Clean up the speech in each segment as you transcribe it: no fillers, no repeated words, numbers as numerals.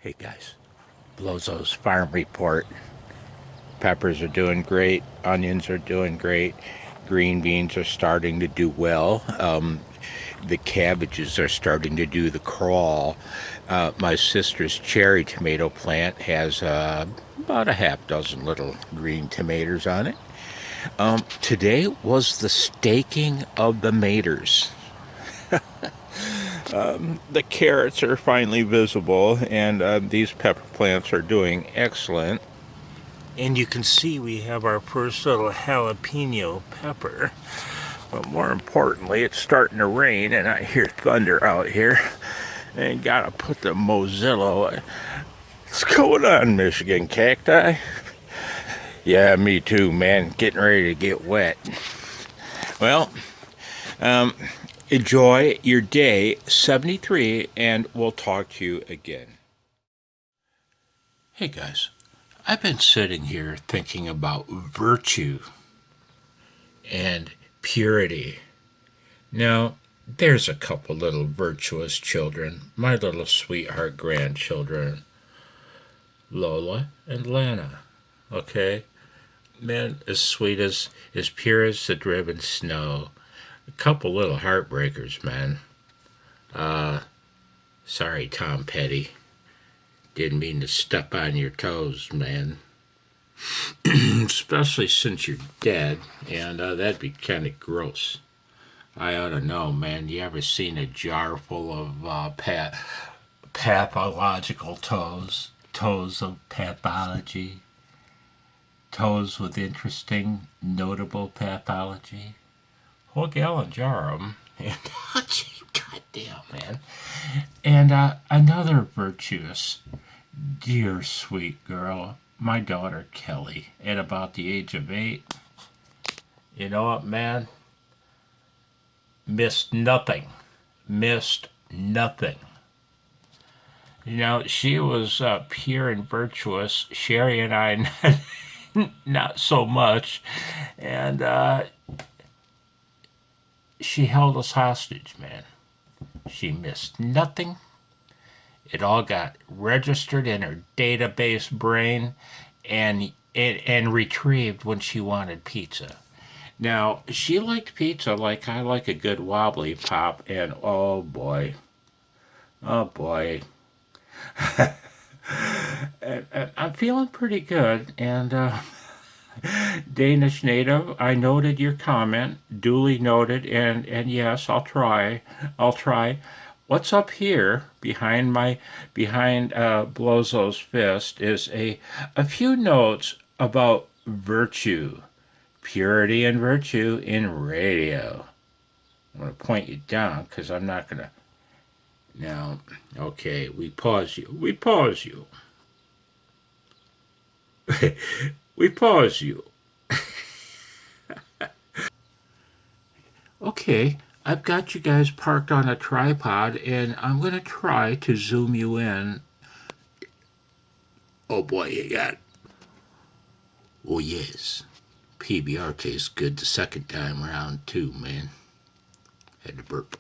Hey guys, Blowzo's Farm Report. Peppers are doing great, onions are doing great, green beans are starting to do well. The cabbages are starting to do the crawl. My sister's cherry tomato plant has about a half dozen little green tomatoes on it. Today was the staking of the maters. The carrots are finally visible, and these pepper plants are doing excellent. And you can see we have our first little jalapeno pepper. But more importantly, it's starting to rain, and I hear thunder out here. And gotta put the Mozilla. What's going on, Michigan cacti? Yeah, me too, man. Getting ready to get wet. Well, enjoy your day 73, and we'll talk to you again. Hey guys, I've been sitting here thinking about virtue and purity. Now, there's a couple little virtuous children, my little sweetheart grandchildren, Lola and Lana, okay? Man, as sweet as pure as the driven snow. A couple little heartbreakers, man. Sorry, Tom Petty. Didn't mean to step on your toes, man. Especially since you're dead, and that'd be kind of gross. I ought to know, man. You ever seen a jar full of pathological toes? Toes of pathology? Toes with interesting, notable pathology? Whole gallon jar of them. And, goddamn, man. And another virtuous, dear sweet girl, my daughter Kelly, at about the age of 8. You know what, man? Missed nothing. You know, she was pure and virtuous. Sherry and I, not so much. And she held us hostage, man. She missed nothing. It all got registered in her database brain and retrieved when she wanted pizza. Now, she liked pizza like I like a good wobbly pop, and oh boy. And I'm feeling pretty good, and Danish native, I noted your comment, duly noted, and yes, I'll try. What's up here behind Blowzo's fist is a few notes about virtue, purity and virtue in radio. I'm going to point you down because I'm not going to. Now, okay, we pause you. We pause you. Okay, I've got you guys parked on a tripod, and I'm going to try to zoom you in. Oh boy, you got. Oh yes, PBR tastes good the second time around too, man. Had to burp.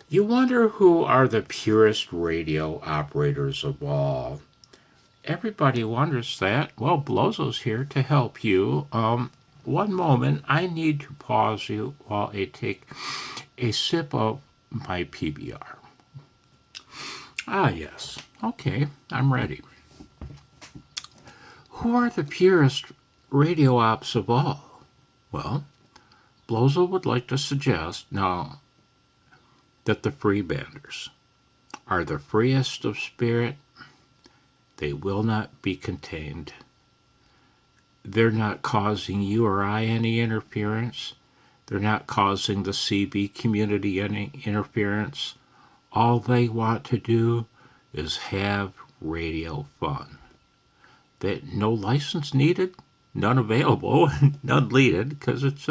You wonder who are the purest radio operators of all. Everybody wonders that. Well, Blowzo's here to help you. One moment, I need to pause you while I take a sip of my PBR. Ah, yes. Okay, I'm ready. Who are the purest radio ops of all? Well, Blowzo would like to suggest now that the freebanders are the freest of spirit. They will not be contained. They're not causing you or I any interference. They're not causing the CB community any interference. All they want to do is have radio fun. That no license needed, none available, none needed, because it's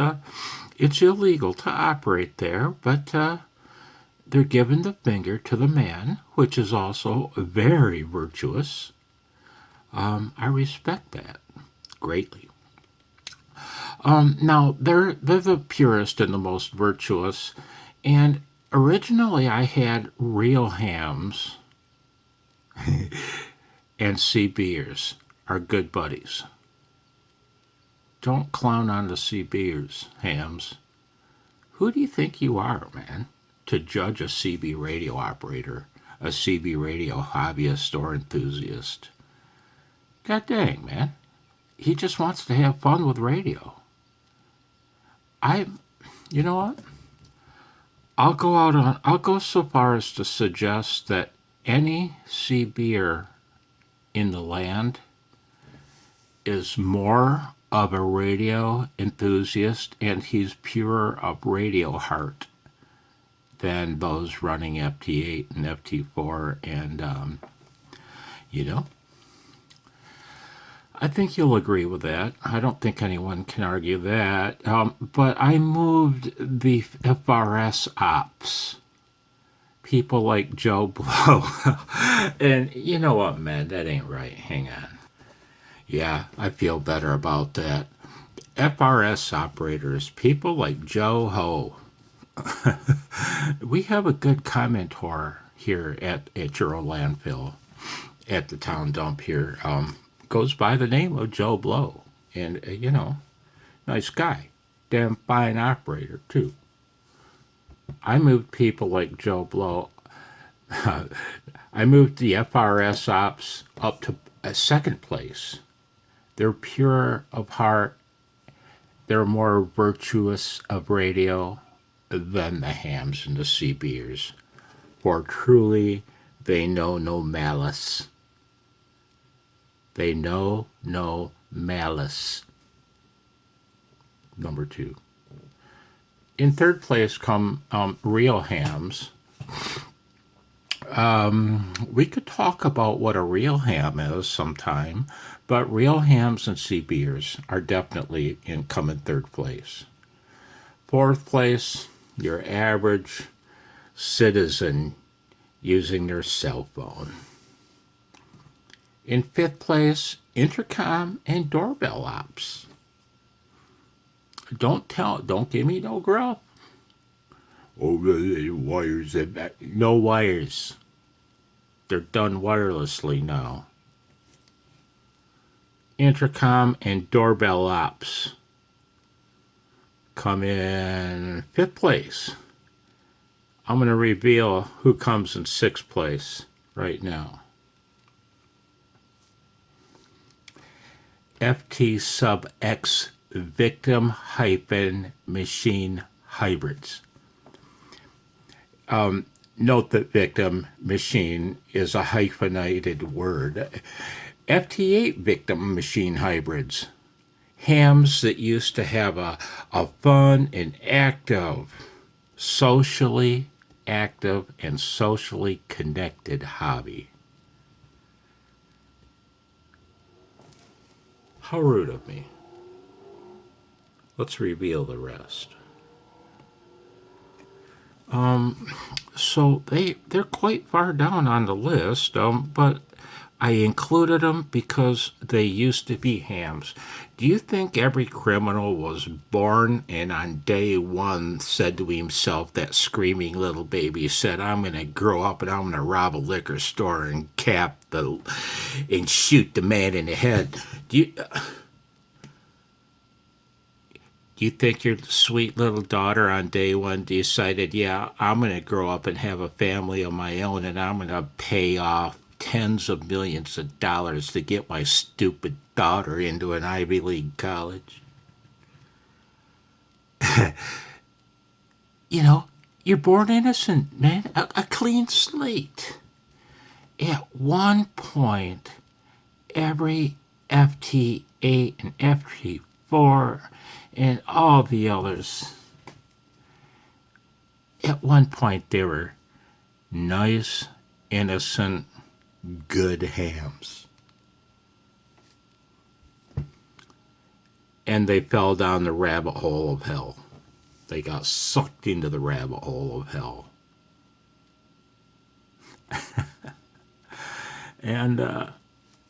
illegal to operate there. But they're giving the finger to the man, which is also very virtuous. I respect that greatly. Now, they're the purest and the most virtuous, and originally I had real hams and CBers are good buddies. Don't clown on the CBers, Hams. Who do you think you are, man, to judge a CB radio operator, a CB radio hobbyist or enthusiast? God dang, man. He just wants to have fun with radio. You know what? I'll go so far as to suggest that any CBer in the land is more of a radio enthusiast, and he's purer of radio heart than those running FT8 and FT4, and I think you'll agree with that. I don't think anyone can argue that. But I moved the FRS ops, people like Joe Blow, and you know what, man, that ain't right. Hang on. Yeah, I feel better about that. FRS operators, people like Joe Ho. We have a good commentor here at your old landfill, at the town dump here. Goes by the name of Joe Blow. And, nice guy. Damn fine operator, too. I moved people like Joe Blow. I moved the FRS ops up to a second place. They're pure of heart. They're more virtuous of radio than the hams and the CBers. For truly, they know no malice. They know no malice. Number 2. In third place come real hams. We could talk about what a real ham is sometime, but real hams and CBers are definitely come in third place. Fourth place, your average citizen using their cell phone. In fifth place, intercom and doorbell ops. Don't give me no gruff. Oh, the wires and that. No wires. They're done wirelessly now. Intercom and doorbell ops come in fifth place. I'm going to reveal who comes in sixth place right now. FT sub X victim hyphen machine hybrids. Note that victim machine is a hyphenated word. FT8 victim machine hybrids. Hams that used to have a fun and socially active and socially connected hobby. How rude of me. Let's reveal the rest. So they're quite far down on the list, but I included them because they used to be hams. Do you think every criminal was born and on day one said to himself, that screaming little baby said, I'm going to grow up and I'm going to rob a liquor store and and shoot the man in the head? Do you think your sweet little daughter on day one decided, yeah, I'm going to grow up and have a family of my own and I'm going to pay off tens of millions of dollars to get my stupid daughter into an Ivy League college? You're born innocent, man. A clean slate. At one point, every FT8 and FT4 and all the others, at one point they were nice, innocent, good hams. And they fell down the rabbit hole of hell. They got sucked into the rabbit hole of hell. And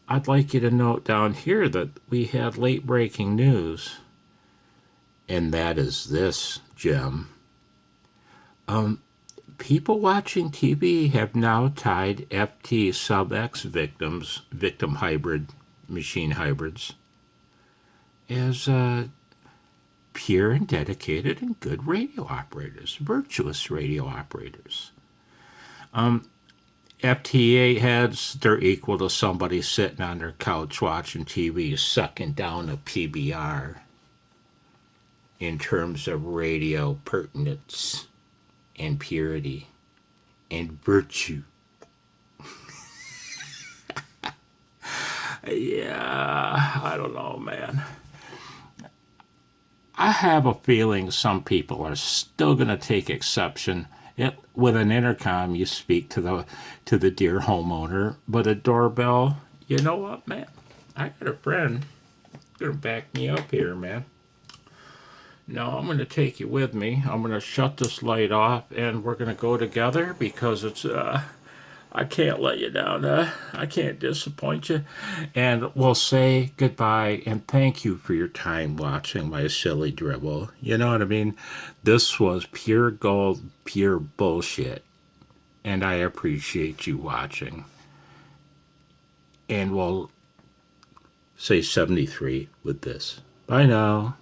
I'd like you to note down here that we had late breaking news. And that is this, Jim. People watching TV have now tied FT sub-X victims, victim hybrid, machine hybrids, as pure and dedicated and good radio operators, virtuous radio operators. FTA heads, they're equal to somebody sitting on their couch watching TV, sucking down a PBR in terms of radio pertinence and purity and virtue. Yeah, I don't know, man. I have a feeling some people are still going to take exception. With an intercom, you speak to the dear homeowner, but a doorbell, you know what, man? I got a friend going to back me up here, man. No, I'm going to take you with me. I'm going to shut this light off, and we're going to go together because it's I can't let you down. I can't disappoint you. And we'll say goodbye and thank you for your time watching my silly dribble. You know what I mean? This was pure gold, pure bullshit. And I appreciate you watching. And we'll say 73 with this. Bye now.